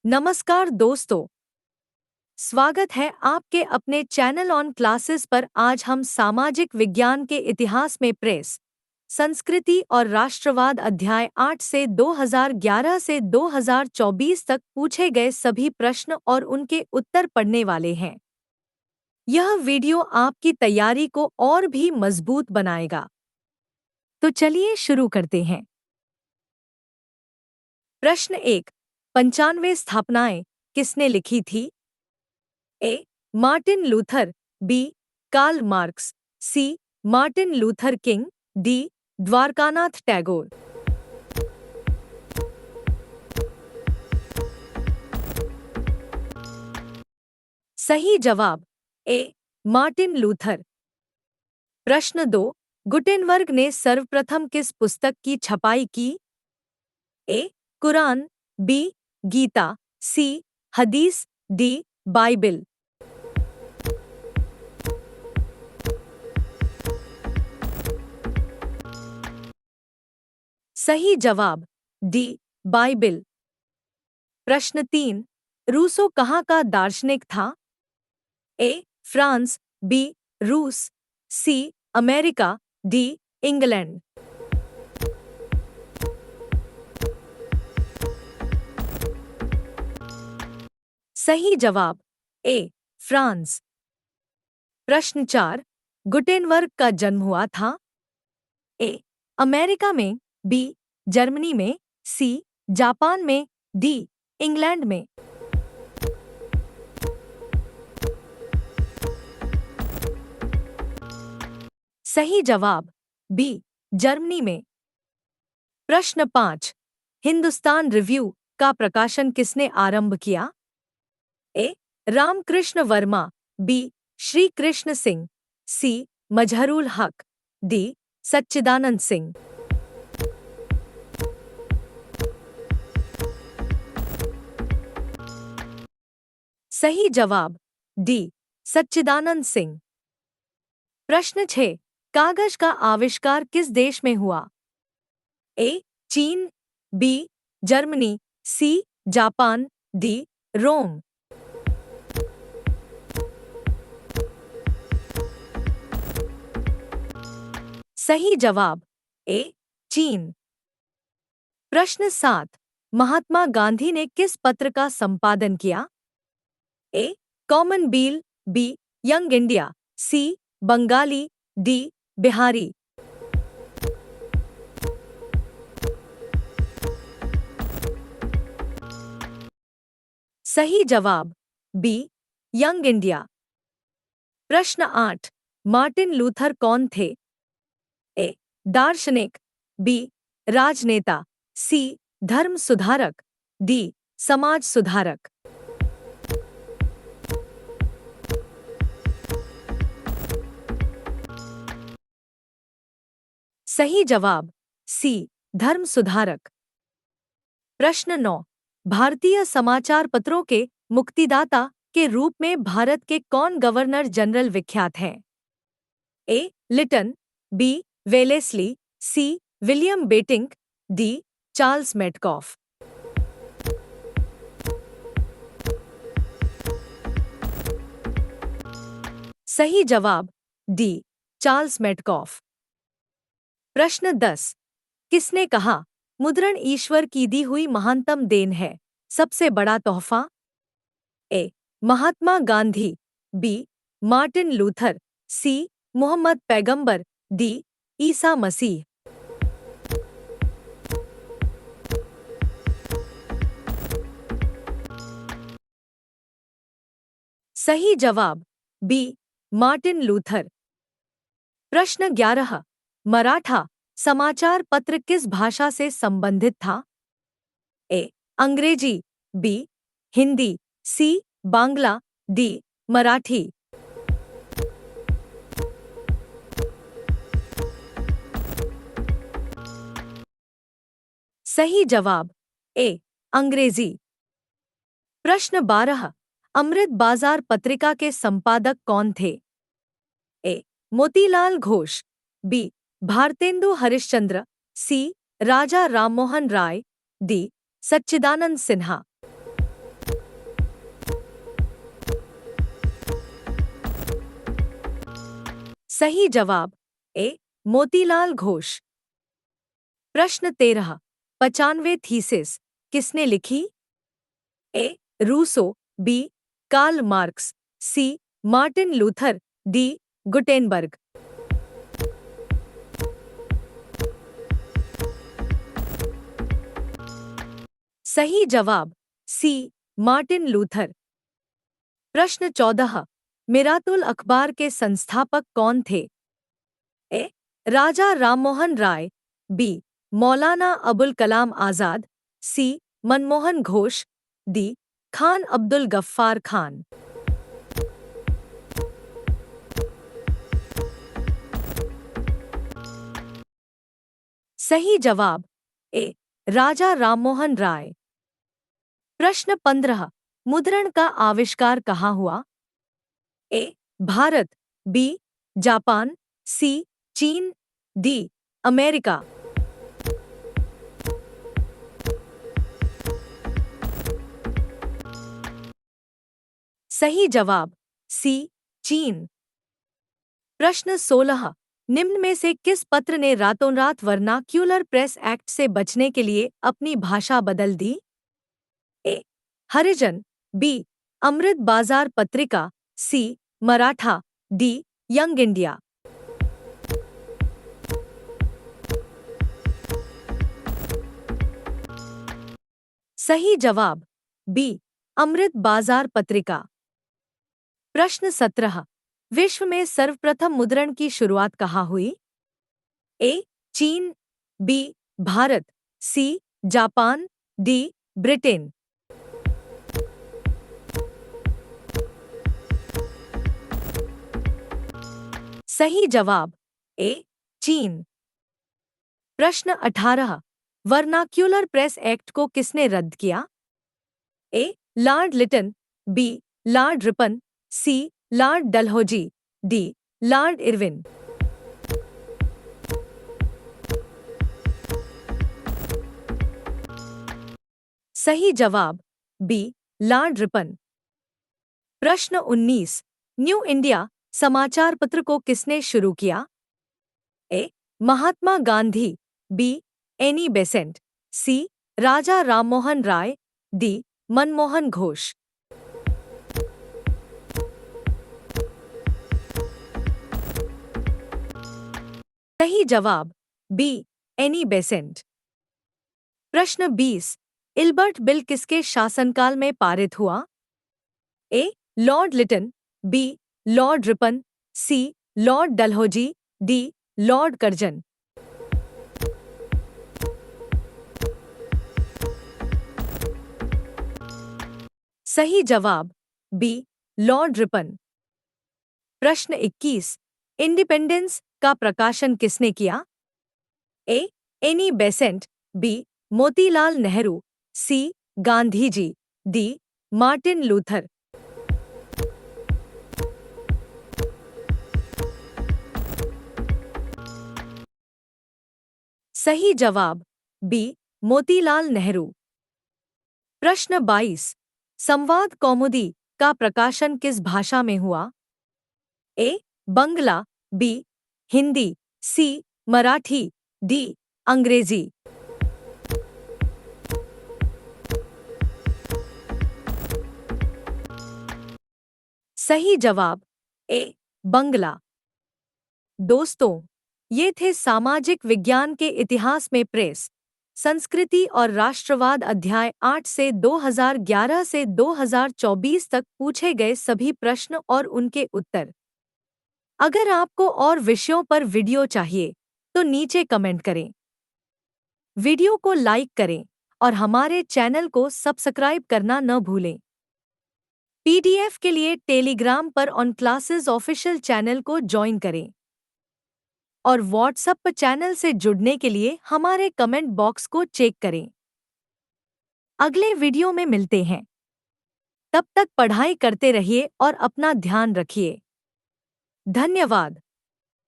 नमस्कार दोस्तों, स्वागत है आपके अपने चैनल ऑन क्लासेस पर। आज हम सामाजिक विज्ञान के इतिहास में प्रेस, संस्कृति और राष्ट्रवाद अध्याय 8 से 2011 से 2024 तक पूछे गए सभी प्रश्न और उनके उत्तर पढ़ने वाले हैं। यह वीडियो आपकी तैयारी को और भी मजबूत बनाएगा। तो चलिए शुरू करते हैं। प्रश्न 1। 95 स्थापनाएं किसने लिखी थी? A. Martin Luther, B. Karl Marx, C. Martin Luther King, D. Dwarkanath Tagore. सही जवाब ए. Martin Luther. प्रश्न 2। गुटेनबर्ग ने सर्वप्रथम किस पुस्तक की छपाई की? ए. कुरान, बी. गीता, सी. हदीस, डी. बाइबिल। सही जवाब डी. बाइबिल। प्रश्न 3। रूसो कहाँ का दार्शनिक था? ए. France, B. रूस, सी. America, D. इंग्लैंड। सही जवाब ए. फ्रांस। प्रश्न 4। गुटेनबर्ग का जन्म हुआ था? ए. अमेरिका में, बी. जर्मनी में, सी. जापान में, डी. इंग्लैंड में। सही जवाब बी. जर्मनी में। प्रश्न 5। हिंदुस्तान रिव्यू का प्रकाशन किसने आरंभ किया? ए. रामकृष्ण वर्मा, बी. श्री कृष्ण सिंह, सी. मजहरुल हक, डी. सच्चिदानंद सिंह। सही जवाब डी. सच्चिदानंद सिंह। प्रश्न 6। कागज का आविष्कार किस देश में हुआ? ए. चीन, B. Germany, C. Japan, D. Rome. सही जवाब ए. चीन। प्रश्न 7। महात्मा गांधी ने किस पत्र का संपादन किया? ए. कॉमन बील, बी. यंग इंडिया, सी. बंगाली, डी. बिहारी। सही जवाब बी. Young India. प्रश्न 8। मार्टिन लूथर कौन थे? ए. दार्शनिक, बी. राजनेता, सी. धर्म सुधारक, डी. समाज सुधारक। सही जवाब सी. धर्म सुधारक। प्रश्न 9। भारतीय समाचार पत्रों के मुक्तिदाता के रूप में भारत के कौन गवर्नर जनरल विख्यात हैं? A. Lytton, B. Wellesley, C. William Bentinck, D. Charles Metcalfe. सही जवाब डी. Charles Metcalfe. प्रश्न 10। किसने कहा मुद्रण ईश्वर की दी हुई महानतम देन है, सबसे बड़ा तोहफा? ए. Mahatma Gandhi, B. Martin Luther, सी. मोहम्मद पैगंबर, डी. ईसा मसीह। सही जवाब बी. Martin Luther. प्रश्न 11। मराठा समाचार पत्र किस भाषा से संबंधित था? ए. अंग्रेजी, बी. हिंदी, सी. बांग्ला, डी. मराठी। सही जवाब ए. अंग्रेजी। प्रश्न 12। अमृत बाजार पत्रिका के संपादक कौन थे? ए. मोतीलाल घोष, बी. भारतेंदु हरिश्चंद्र, सी. राजा राममोहन राय, डी. सच्चिदानंद सिन्हा। सही जवाब ए. मोतीलाल घोष। प्रश्न 13, 95 थीसिस किसने लिखी? A. Rousseau, B. Karl Marx, C. Martin Luther, D. Gutenberg. सही जवाब सी. Martin Luther. प्रश्न 14, मिरातुल अखबार के संस्थापक कौन थे? ए. राजा राममोहन राय, बी. मौलाना अबुल कलाम आजाद, सी. मनमोहन घोष, डी. खान अब्दुल गफ्फार खान। सही जवाब ए. राजा राममोहन राय। प्रश्न 15, मुद्रण का आविष्कार कहाँ हुआ? ए. भारत, बी. जापान, सी. चीन, डी. अमेरिका। सही जवाब सी. चीन। प्रश्न 16, निम्न में से किस पत्र ने रातों रात वर्नाक्यूलर प्रेस एक्ट से बचने के लिए अपनी भाषा बदल दी? ए. हरिजन, बी. अमृत बाजार पत्रिका, सी. मराठा, डी. Young India. सही जवाब बी. अमृत बाजार पत्रिका। प्रश्न 17, विश्व में सर्वप्रथम मुद्रण की शुरुआत कहाँ हुई? ए. चीन, B. Bharat, C. Japan, D. Britain. सही जवाब ए. चीन। प्रश्न 18, वर्नाक्यूलर प्रेस एक्ट को किसने रद्द किया? A. Lord Lytton, B. Lord Ripon, C. Lord Dalhousie, D. Lord Irwin. सही जवाब बी. Lord Ripon. प्रश्न 19, न्यू इंडिया समाचार पत्र को किसने शुरू किया? ए. Mahatma Gandhi, B. Annie Besant, सी. राजा राममोहन राय, डी. मनमोहन घोष। सही जवाब बी. Annie Besant. प्रश्न 20, इल्बर्ट बिल किसके शासनकाल में पारित हुआ? A. Lord Lytton, B. Lord Ripon, C. Lord Dalhousie, D. Lord Curzon. सही जवाब बी. Lord Ripon. प्रश्न 21, इंडिपेंडेंस का प्रकाशन किसने किया? A. Annie Besant, B. Motilal Nehru, C. Gandhi ji, D. Martin Luther. सही जवाब बी. मोतीलाल नेहरू। प्रश्न 22, संवाद कौमुदी का प्रकाशन किस भाषा में हुआ? ए. बंगला, बी. हिंदी, सी. मराठी, डी. अंग्रेजी। सही जवाब ए. बंगला। दोस्तों, ये थे सामाजिक विज्ञान के इतिहास में प्रेस, संस्कृति और राष्ट्रवाद अध्याय 8 से 2011 से 2024 तक पूछे गए सभी प्रश्न और उनके उत्तर। अगर आपको और विषयों पर वीडियो चाहिए तो नीचे कमेंट करें। वीडियो को लाइक करें और हमारे चैनल को सब्सक्राइब करना न भूलें। पीडीएफ के लिए टेलीग्राम पर ऑन क्लासेस ऑफिशियल चैनल को ज्वाइन करें और व्हाट्सएप चैनल से जुड़ने के लिए हमारे कमेंट बॉक्स को चेक करें। अगले वीडियो में मिलते हैं। तब तक पढ़ाई करते रहिए और अपना ध्यान रखिए। धन्यवाद।